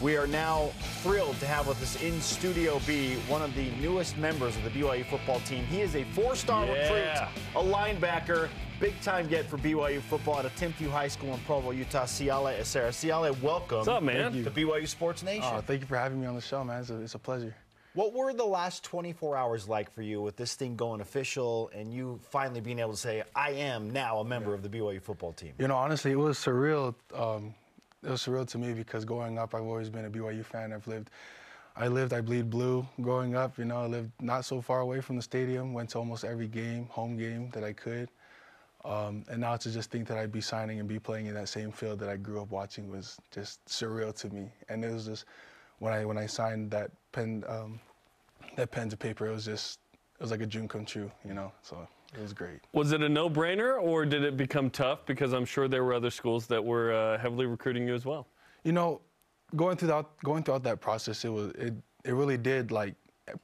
We are now thrilled to have with us in Studio B one of the newest members of the BYU football team. He is a four-star recruit, a linebacker, big-time get for BYU football at Timpview High School in Provo, Utah, Siale Esera. Siale, welcome. What's up, man? To BYU Sports Nation. Oh, thank you for having me on the show, man. It's a pleasure. What were the last 24 hours like for you with this thing going official and you finally being able to say, I am now a member of the BYU football team? You know, honestly, it was surreal. It was surreal to me because growing up, I've always been a BYU fan. I bleed blue growing up. You know, I lived not so far away from the stadium, went to almost every game, home game that I could. And now to just think that I'd be signing and be playing in that same field that I grew up watching was just surreal to me. And it was just, when I signed that pen to paper, it was like a dream come true, you know, so it was great. Was it a no-brainer, or did it become tough? Because I'm sure there were other schools that were heavily recruiting you as well. You know, going throughout that process, it really did like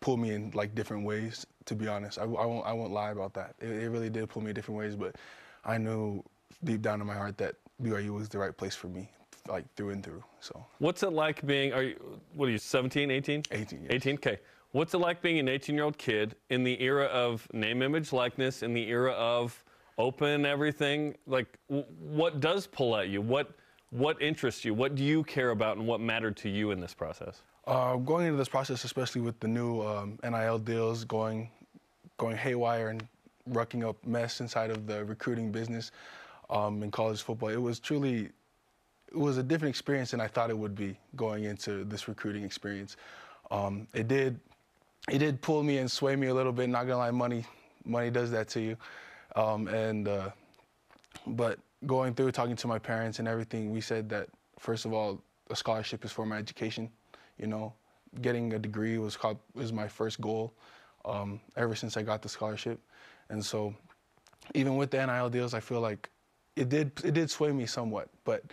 pull me in like different ways. To be honest, I won't lie about that. It really did pull me in different ways, but I knew deep down in my heart that BYU was the right place for me, like through and through. So what's it like being? What are you? 17, 18? 18. Yes. 18. Okay. What's it like being an 18-year-old kid in the era of name, image, likeness, in the era of open everything? Like, what does pull at you? What interests you? What do you care about, and what mattered to you in this process? Going into this process, especially with the new NIL deals going haywire and rucking up mess inside of the recruiting business in college football, it was a different experience than I thought it would be going into this recruiting experience. It did pull me and sway me a little bit. Not gonna lie, money does that to you. But going through, talking to my parents and everything, we said that first of all, a scholarship is for my education. You know, getting a degree was my first goal ever since I got the scholarship. And so, even with the NIL deals, I feel like it did sway me somewhat. But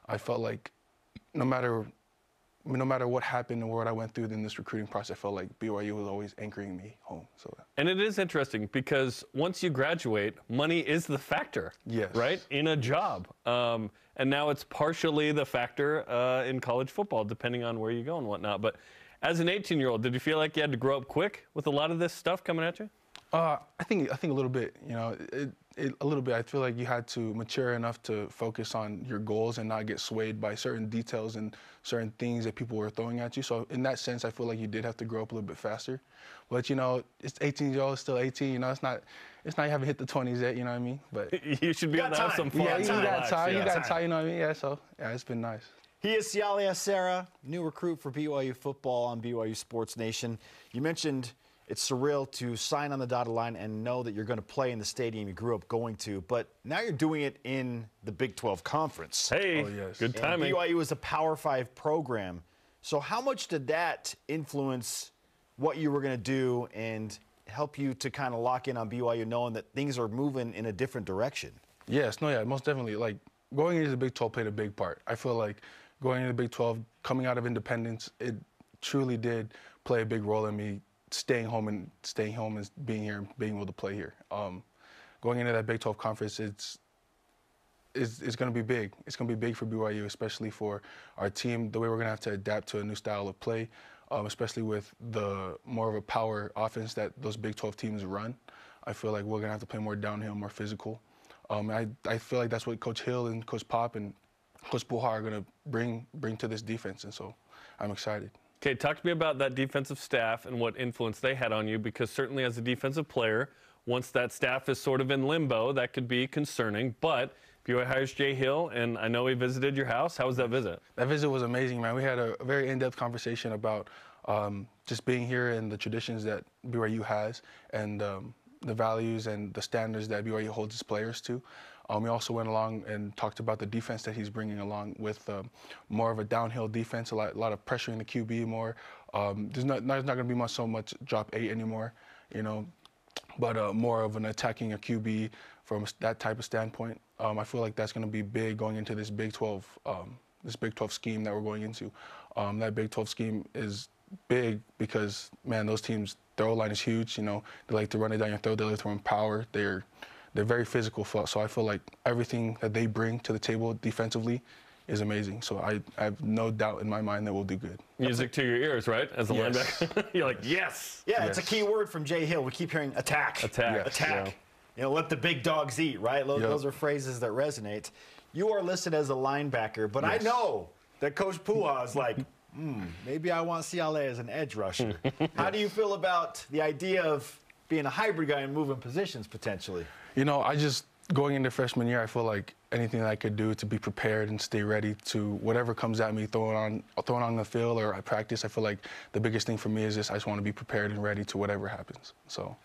I felt like no matter what happened and what I went through in this recruiting process, I felt like BYU was always anchoring me home. So. And it is interesting because once you graduate, money is the factor, yes, right, in a job. And now it's partially the factor in college football, depending on where you go and whatnot. But as an 18-year-old, did you feel like you had to grow up quick with a lot of this stuff coming at you? I think a little bit. You know, a little bit. I feel like you had to mature enough to focus on your goals and not get swayed by certain details and certain things that people were throwing at you. So in that sense, I feel like you did have to grow up a little bit faster. But you know, it's 18-year-old, still 18. You know, it's not you haven't hit the 20s yet. You know what I mean? But you should be able to have some fun. Yeah, you got time. You got time. You know what I mean? Yeah. So yeah, it's been nice. He is Siale Esera, new recruit for BYU football on BYU Sports Nation. You mentioned it's surreal to sign on the dotted line and know that you're going to play in the stadium you grew up going to, but now you're doing it in the Big 12 Conference. Hey, yes. Good timing. And BYU is a Power 5 program. So how much did that influence what you were going to do and help you to kind of lock in on BYU, knowing that things are moving in a different direction? Yes, no, yeah, most definitely. Like, going into the Big 12 played a big part. I feel like going into the Big 12, coming out of independence, it truly did play a big role in me staying home and being here and being able to play here. Going into that Big 12 conference, it's going to be big. It's going to be big for BYU, especially for our team, the way we're going to have to adapt to a new style of play, especially with the more of a power offense that those Big 12 teams run. I feel like we're going to have to play more downhill, more physical. I feel like that's what Coach Hill and Coach Pop and Coach Puha are going to bring to this defense, and so I'm excited. Okay, talk to me about that defensive staff and what influence they had on you, because certainly as a defensive player, once that staff is sort of in limbo, that could be concerning. But BYU hires Jay Hill, and I know he visited your house. How was that visit? That visit was amazing, man. We had a very in-depth conversation about just being here and the traditions that BYU has and the values and the standards that BYU holds its players to. We also went along and talked about the defense that he's bringing along with more of a downhill defense, a lot of pressure in the QB more. There's not going to be so much drop 8 anymore, you know, but more of an attacking a QB from that type of standpoint. I feel like that's going to be big going into this Big 12 scheme that we're going into. That Big 12 scheme is big because, man, those teams, their O-line is huge. You know, they like to run it down your throat. They like to run power. They're very physical. So I feel like everything that they bring to the table defensively is amazing. So I have no doubt in my mind that we'll do good. Music to your ears, right? As a Yes. linebacker, you're like, yes. Yeah, it's a key word from Jay Hill. We keep hearing attack. Attack. Yes. Attack. Yeah. You know, let the big dogs eat, right? Those, Yep. those are phrases that resonate. You are listed as a linebacker, but I Yes. know that Coach Puha is like, maybe I want Siale as an edge rusher. How do you feel about the idea of being a hybrid guy and moving positions potentially? You know, going into freshman year, I feel like anything that I could do to be prepared and stay ready to whatever comes at me, thrown on the field or I practice. I feel like the biggest thing for me is I just want to be prepared and ready to whatever happens. So.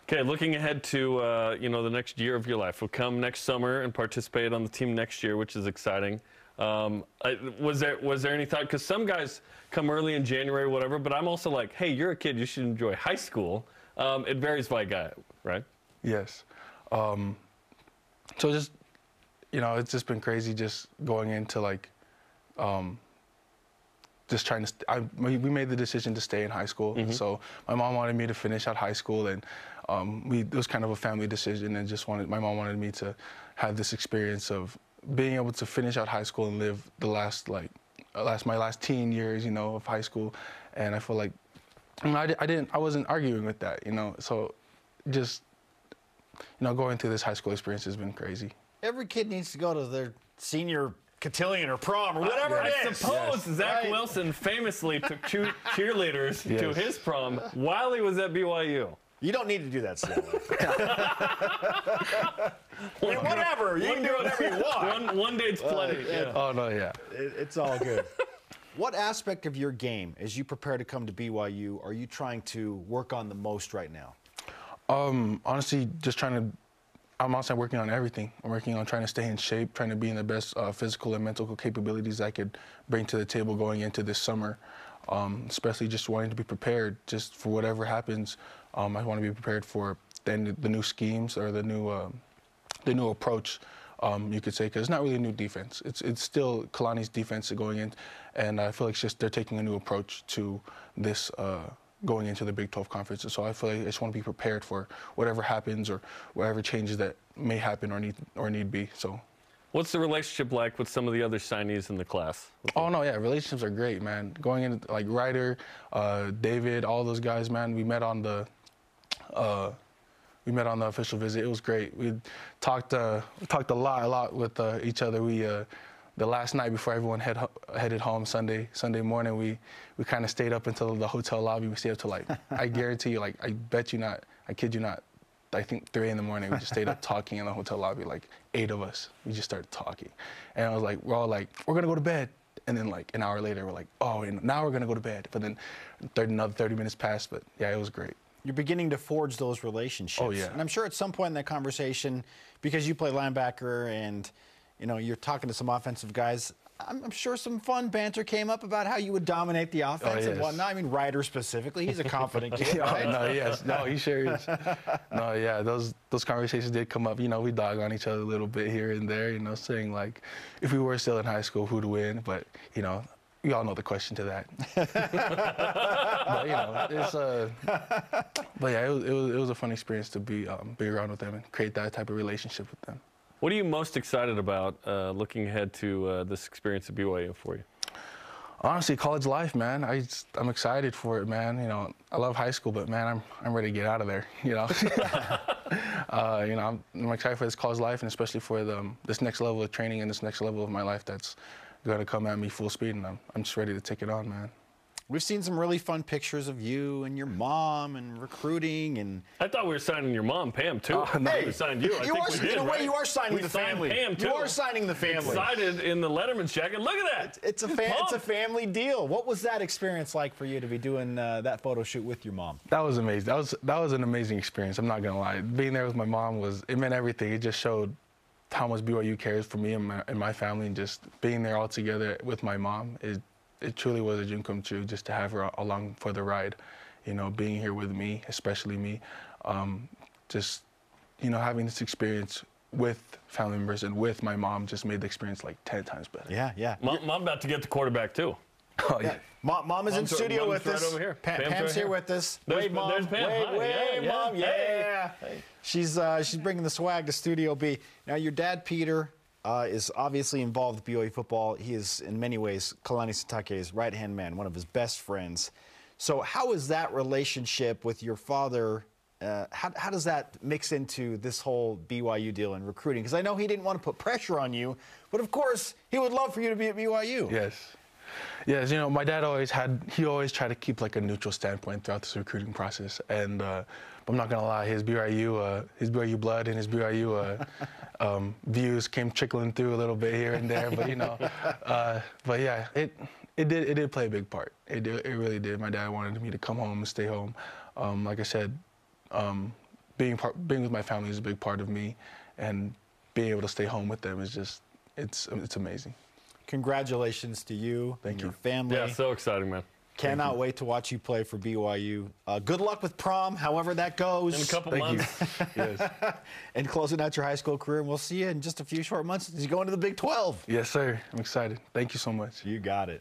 Okay, looking ahead to the next year of your life. We'll come next summer and participate on the team next year, which is exciting. Was there any thought? Because some guys come early in January, whatever. But I'm also like, hey, you're a kid. You should enjoy high school. It varies by guy, right? Yes. So just, it's just been crazy just going into like, just trying to. We made the decision to stay in high school. Mm-hmm. So my mom wanted me to finish out high school, and it was kind of a family decision, and my mom wanted me to have this experience of being able to finish out high school and live my last teen years, of high school, and I feel like I wasn't arguing with that, So just going through this high school experience has been crazy. Every kid needs to go to their senior cotillion or prom or whatever it is. I suppose Yes. Zach Right. Wilson famously took cheerleaders to Yes. his prom while he was at BYU. You don't need to do that, Siale. I mean, whatever. You can do whatever you want. One date's plenty. Yeah. Oh no, yeah. It's all good. What aspect of your game, as you prepare to come to BYU, are you trying to work on the most right now? Honestly, I'm also working on everything. I'm working on trying to stay in shape, trying to be in the best physical and mental capabilities I could bring to the table going into this summer. Especially just wanting to be prepared just for whatever happens. I want to be prepared for the new schemes or the new approach, you could say, because it's not really a new defense. It's still Kalani's defense going in, and I feel like they're taking a new approach to this going into the Big 12 Conference. And so I feel like I just want to be prepared for whatever happens or whatever changes that may happen or need be. So. What's the relationship like with some of the other signees in the class? Oh no, yeah, relationships are great, man. Going in like Ryder, David, all those guys, man. We met on the official visit. It was great. We talked a lot with each other. The last night before everyone headed home Sunday morning, we kind of stayed up until the hotel lobby. We stayed up till I guarantee you, I bet you not, I kid you not, I think 3 in the morning. We just stayed up talking in the hotel lobby, 8 of us. We just started talking, and I was like, we're all like, we're gonna go to bed, and then an hour later, we're like, oh, and now we're gonna go to bed. But then another 30 minutes passed. But yeah, it was great. You're beginning to forge those relationships. Oh, yeah. And I'm sure at some point in that conversation, because you play linebacker and you're talking to some offensive guys, I'm sure some fun banter came up about how you would dominate the offense and yes. whatnot. I mean, Ryder specifically, he's a confident kid. Right? No, he sure is. No, yeah, those conversations did come up. We dog on each other a little bit here and there, saying if we were still in high school, who'd win? But we all know the question to that. But it was a fun experience to be around with them and create that type of relationship with them. What are you most excited about looking ahead to this experience at BYU for you? Honestly, college life, man. I'm excited for it, man. I love high school, but man, I'm ready to get out of there. I'm excited for this college life, and especially for this next level of training and this next level of my life that's gonna come at me full speed, and I'm just ready to take it on, man. We've seen some really fun pictures of you and your mom and recruiting and. I thought we were signing your mom, Pam, too. Hey, we signed you. I think we did, in a way, right? you are signing We the signed family. Pam, too. You are signing the family. Excited in the Letterman's jacket. Look at that. It's a family deal. What was that experience like for you to be doing that photo shoot with your mom? That was amazing. That was an amazing experience. I'm not gonna lie. Being there with my mom it meant everything. It just showed how much BYU cares for me and my family, and just being there all together with my mom. It truly was a dream come true just to have her along for the ride, being here with me, especially me, having this experience with family members and with my mom just made the experience 10 times better. Yeah. Mom about to get the quarterback, too. Oh, yeah. Mom is in studio with right us. over here. Pam's here with us. There's Mom. Pam. Hi. Wave, Yeah, Mom. yeah. Yeah. Hey. She's bringing the swag to Studio B. Now, your dad, Peter, is obviously involved with BYU football. He is, in many ways, Kalani Sitake's right-hand man, one of his best friends. So how is that relationship with your father? How does that mix into this whole BYU deal and recruiting? Because I know he didn't want to put pressure on you, but of course, he would love for you to be at BYU. Yes. Yes, you know, my dad always tried to keep like a neutral standpoint throughout this recruiting process. And I'm not gonna lie, his BYU blood and his BYU views came trickling through a little bit here and there. But you know, but yeah, it did play a big part. It really did. My dad wanted me to come home and stay home. Like I said, being with my family is a big part of me, and being able to stay home with them is just it's amazing. Congratulations to you and your family. Yeah, so exciting, man. Cannot wait to watch you play for BYU. Good luck with prom, however that goes. In a couple months. Yes. And closing out your high school career, and we'll see you in just a few short months as you go into the Big 12. Yes, sir. I'm excited. Thank you so much. You got it.